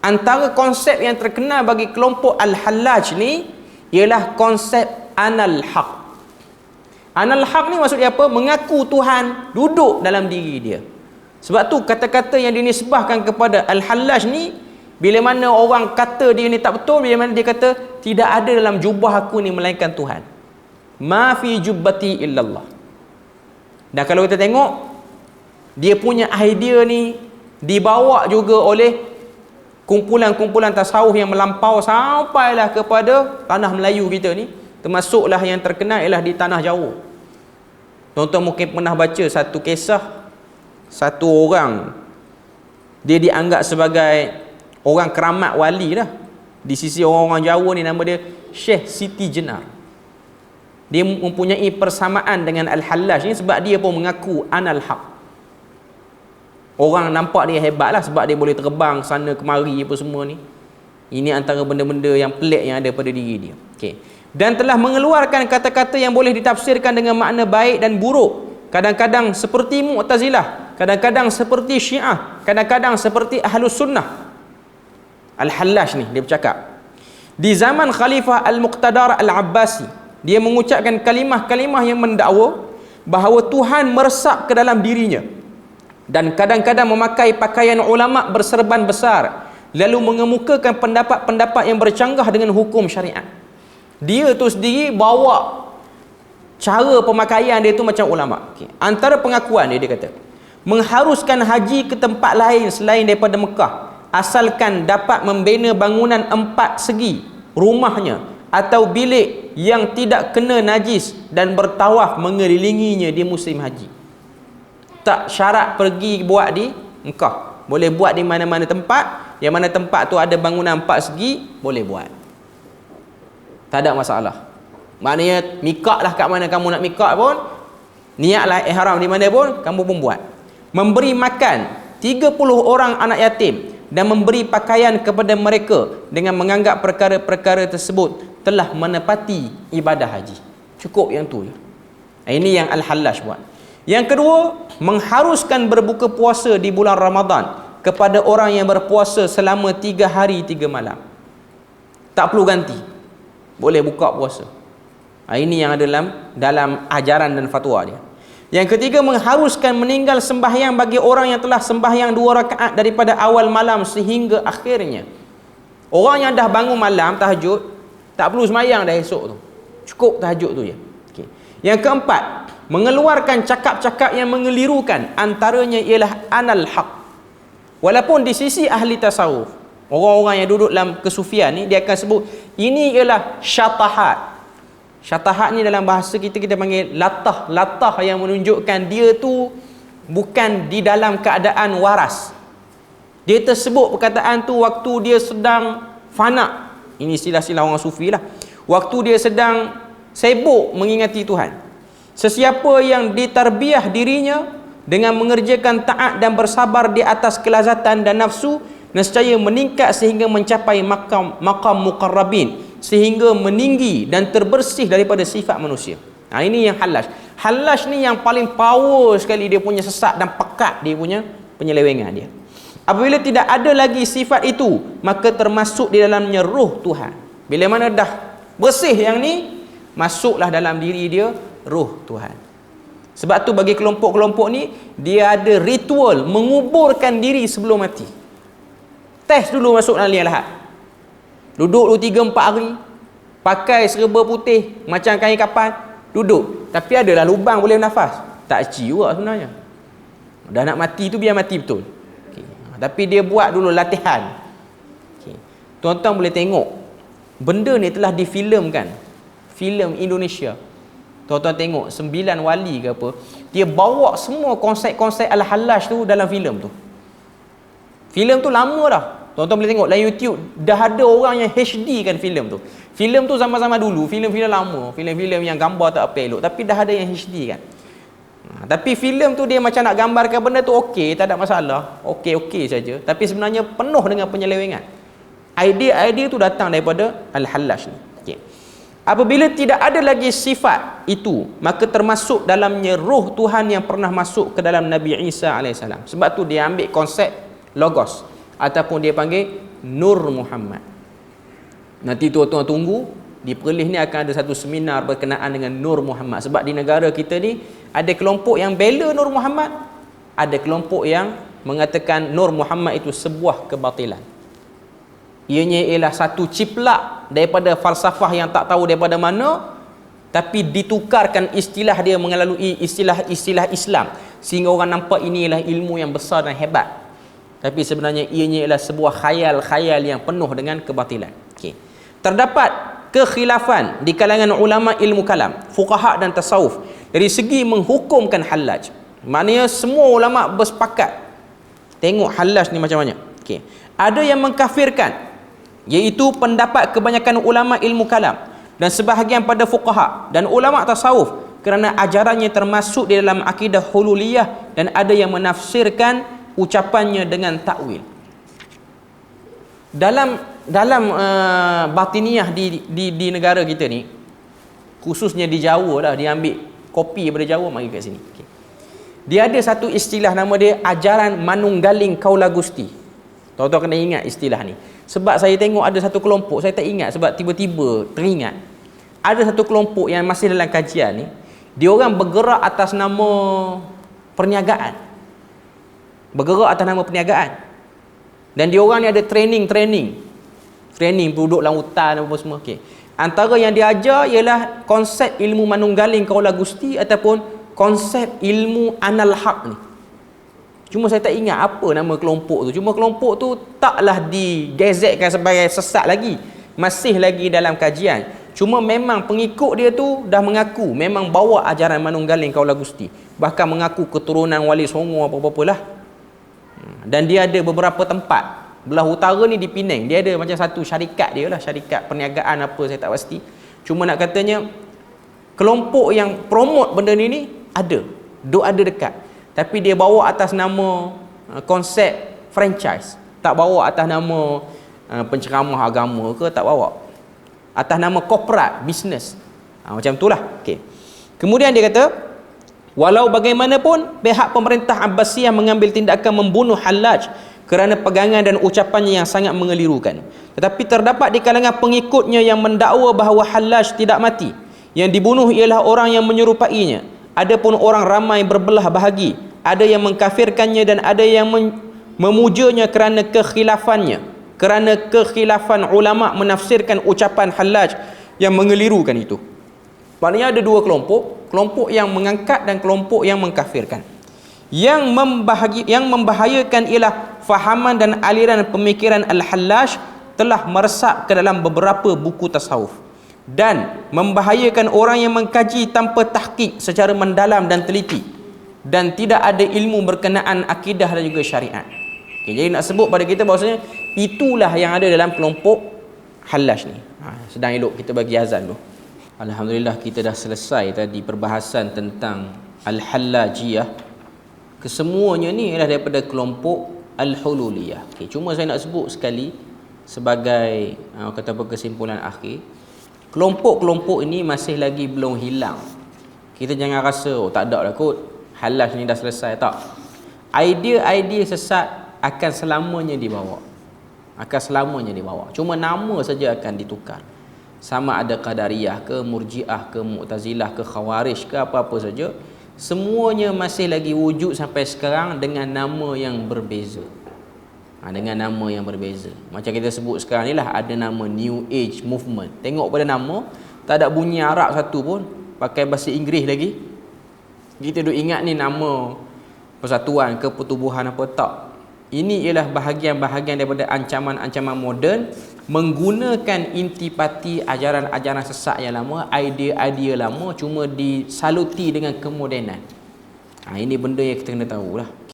Antara konsep yang terkenal bagi kelompok Al-Hallaj ni ialah konsep Anal Haq. Anal Haq ni maksud dia apa? Mengaku Tuhan duduk dalam diri dia. Sebab tu kata-kata yang dinisbahkan kepada Al-Hallaj ni, bila mana orang kata dia ni tak betul, bila mana dia kata tidak ada dalam jubah aku ni melainkan Tuhan. Ma fi jubbati illallah. Dan kalau kita tengok, dia punya idea ni dibawa juga oleh kumpulan-kumpulan tasawuf yang melampau sampailah kepada tanah Melayu kita ni. Termasuklah yang terkenal ialah di tanah Jawa. Tuan-tuan mungkin pernah baca satu kisah, satu orang dia dianggap sebagai orang keramat wali lah di sisi orang-orang Jawa ni. Nama dia Syekh Siti Jenar. Dia mempunyai persamaan dengan Al-Hallaj ni sebab dia pun mengaku Anal Haq. Orang nampak dia hebat lah sebab dia boleh terbang sana kemari apa semua ni. Ini antara benda-benda yang pelik yang ada pada diri dia. Okay. Dan telah mengeluarkan kata-kata yang boleh ditafsirkan dengan makna baik dan buruk. Kadang-kadang seperti Mu'tazilah, kadang-kadang seperti Syiah, kadang-kadang seperti Ahlus Sunnah. Al-Hallaj ni dia bercakap, di zaman Khalifah Al-Muqtadar Al-Abbasi, dia mengucapkan kalimah-kalimah yang mendakwa bahawa Tuhan meresap ke dalam dirinya, dan kadang-kadang memakai pakaian ulama berserban besar, lalu mengemukakan pendapat-pendapat yang bercanggah dengan hukum syariat. Dia tu sendiri bawa cara pemakaian dia tu macam ulama. Okay. Antara pengakuan dia kata, mengharuskan haji ke tempat lain selain daripada Mekah, asalkan dapat membina bangunan 4 segi rumahnya atau bilik yang tidak kena najis dan bertawaf mengelilinginya di musim haji. Tak syarat pergi buat di Mekah, boleh buat di mana-mana tempat. Yang mana tempat tu ada bangunan 4 segi, boleh buat, tak ada masalah. Maknanya mikak lah kat mana kamu nak mikak pun, niatlah ihram di mana pun, kamu pun buat. Memberi makan 30 orang anak yatim dan memberi pakaian kepada mereka dengan menganggap perkara-perkara tersebut telah menepati ibadah haji. Cukup yang tu je. Ini yang Al-Hallaj buat. Yang kedua, mengharuskan berbuka puasa di bulan Ramadan kepada orang yang berpuasa selama 3 hari 3 malam. Tak perlu ganti, boleh buka puasa. Ini yang ada dalam ajaran dan fatwa dia. Yang ketiga, mengharuskan meninggal sembahyang bagi orang yang telah sembahyang 2 rakaat daripada awal malam sehingga akhirnya. Orang yang dah bangun malam tahajud, tak perlu sembahyang dah esok tu, cukup tahajud tu je. Okay. Yang keempat, mengeluarkan cakap-cakap yang mengelirukan, antaranya ialah Anal Haq. Walaupun di sisi ahli tasawuf, orang-orang yang duduk dalam kesufian ni, dia akan sebut ini ialah syatahat. Syatahat ni dalam bahasa kita panggil latah yang menunjukkan dia tu bukan di dalam keadaan waras. Dia tersebut perkataan tu waktu dia sedang fana. Ini istilah-istilah orang sufi lah. Waktu dia sedang sibuk mengingati Tuhan. Sesiapa yang ditarbiah dirinya dengan mengerjakan taat dan bersabar di atas kelazatan dan nafsu, nescaya meningkat sehingga mencapai maqam muqarrabin, sehingga meninggi dan terbersih daripada sifat manusia. Ini yang Hallaj. Hallaj ni yang paling power sekali, dia punya sesat dan pekat dia punya penyelewengan dia. Apabila tidak ada lagi sifat itu, maka termasuk di dalamnya ruh Tuhan. Bila mana dah bersih yang ni, masuklah dalam diri dia ruh Tuhan. Sebab tu bagi kelompok-kelompok ni, dia ada ritual menguburkan diri sebelum mati. Test dulu masuk dalam liang lahat, duduk dulu 3-4 hari, pakai serba putih macam kain kapan, duduk. Tapi adalah lubang boleh nafas, tak cium sebenarnya. Dah nak mati tu biar mati betul. Okay. Tapi dia buat dulu latihan. Okay. Tuan-tuan boleh tengok benda ni telah difilmkan, filem Indonesia. Tuan-tuan tengok 9 wali ke apa, dia bawa semua konsep-konsep Al-Hallaj tu dalam filem tu. Filem tu lama dah. Tuan-tuan boleh tengok dalam YouTube, dah ada orang yang HD kan filem tu. Filem tu sama-sama dulu, filem-filem lama, filem-filem yang gambar tak apa elok, tapi dah ada yang HD kan. Tapi filem tu dia macam nak gambarkan benda tu okey, tak ada masalah, okey-okey saja, tapi sebenarnya penuh dengan penyelewengan. Idea-idea tu datang daripada Al-Hallaj ni. Okay. Apabila tidak ada lagi sifat itu, maka termasuk dalamnya ruh Tuhan yang pernah masuk ke dalam Nabi Isa AS. Sebab tu dia ambil konsep logos. ataupun dia panggil Nur Muhammad. Nanti tuan-tuan tunggu, di Perlis ni akan ada satu seminar berkenaan dengan Nur Muhammad. Sebab di negara kita ni ada kelompok yang bela Nur Muhammad, ada kelompok yang mengatakan Nur Muhammad itu sebuah kebatilan. Ianya ialah satu ciplak daripada falsafah yang tak tahu daripada mana, tapi ditukarkan istilah dia melalui istilah-istilah Islam, sehingga orang nampak ini ialah ilmu yang besar dan hebat, tapi sebenarnya ianya ialah sebuah khayal-khayal yang penuh dengan kebatilan. Okey. Terdapat kekhilafan di kalangan ulama ilmu kalam, fuqaha dan tasawuf dari segi menghukumkan Hallaj. Maknanya semua ulama bersepakat tengok Hallaj ni macam mana. Okey. Ada yang mengkafirkan, iaitu pendapat kebanyakan ulama ilmu kalam dan sebahagian pada fuqaha dan ulama tasawuf, kerana ajarannya termasuk di dalam akidah hululiyah, dan ada yang menafsirkan ucapannya dengan takwil. Dalam batiniyah di negara kita ni, khususnya di Jawa lah, dia ambil kopi daripada Jawa mari kat sini. Okay. Dia ada satu istilah, nama dia ajaran Manunggaling Kaula Gusti. Tuan-tuan kena ingat istilah ni. Sebab saya tengok ada satu kelompok, saya tak ingat sebab tiba-tiba teringat. Ada satu kelompok yang masih dalam kajian ni, dia orang bergerak atas nama perniagaan. Bergerak atas nama perniagaan. Dan dia orang ni ada training penduduk lautan apa semua. Okey. Antara yang diajar ialah konsep ilmu Manunggaling Kaula Gusti ataupun konsep ilmu Anal Haq ni. Cuma saya tak ingat apa nama kelompok tu. Cuma kelompok tu taklah digazetkan sebagai sesat lagi. Masih lagi dalam kajian. Cuma memang pengikut dia tu dah mengaku memang bawa ajaran Manunggaling Kaula Gusti. Bahkan mengaku keturunan Wali Songo apa-apalah. Dan dia ada beberapa tempat. Belah utara ni di Penang. Dia ada macam satu syarikat dia lah. Syarikat perniagaan apa saya tak pasti. Cuma nak katanya kelompok yang promote benda ni ada. Duk ada dekat. Tapi dia bawa atas nama konsep franchise. Tak bawa atas nama penceramah agama ke, tak bawa. Atas nama korporat, bisnes. Macam itulah. Okay. Kemudian dia kata, walau bagaimanapun pihak pemerintah Abbasiyah mengambil tindakan membunuh Hallaj kerana pegangan dan ucapannya yang sangat mengelirukan. Tetapi terdapat di kalangan pengikutnya yang mendakwa bahawa Hallaj tidak mati. Yang dibunuh ialah orang yang menyerupainya. Adapun orang ramai berbelah bahagi. Ada yang mengkafirkannya dan ada yang memujanya kerana kekhilafannya. Kerana kekhilafan ulama menafsirkan ucapan Hallaj yang mengelirukan itu. Maknanya ada dua kelompok. Kelompok yang mengangkat dan kelompok yang mengkafirkan. Yang membahayakan ialah fahaman dan aliran pemikiran Al-Hallaj telah meresap ke dalam beberapa buku tasawuf. Dan membahayakan orang yang mengkaji tanpa tahqiq secara mendalam dan teliti. Dan tidak ada ilmu berkenaan akidah dan juga syariat. Okay, jadi nak sebut pada kita bahawasanya itulah yang ada dalam kelompok Hallaj ni. Sedang elok kita bagi azan dulu. Alhamdulillah kita dah selesai tadi perbahasan tentang Al-Hallajiyah. Kesemuanya ni adalah daripada kelompok Al-Hululiyah. Okay, cuma saya nak sebut sekali sebagai kata apa kesimpulan akhir. Kelompok-kelompok ini masih lagi belum hilang. Kita jangan rasa tak ada lah kot, Hallaj ni dah selesai. Tak. Idea-idea sesat akan selamanya dibawa. Cuma nama saja akan ditukar. Sama ada Qadariyah ke, Murji'ah ke, Mu'tazilah ke, Khawarij ke, apa-apa saja. Semuanya masih lagi wujud sampai sekarang dengan nama yang berbeza. Macam kita sebut sekarang ni lah, ada nama New Age Movement. Tengok pada nama, tak ada bunyi Arab satu pun. Pakai bahasa Inggeris lagi. Kita duk ingat ni nama persatuan ke pertubuhan apa, tak. Ini ialah bahagian-bahagian daripada ancaman-ancaman moden menggunakan intipati ajaran-ajaran sesat yang lama, idea-idea lama, cuma disaluti dengan kemodenan. Ini benda yang kita kena tahu lah.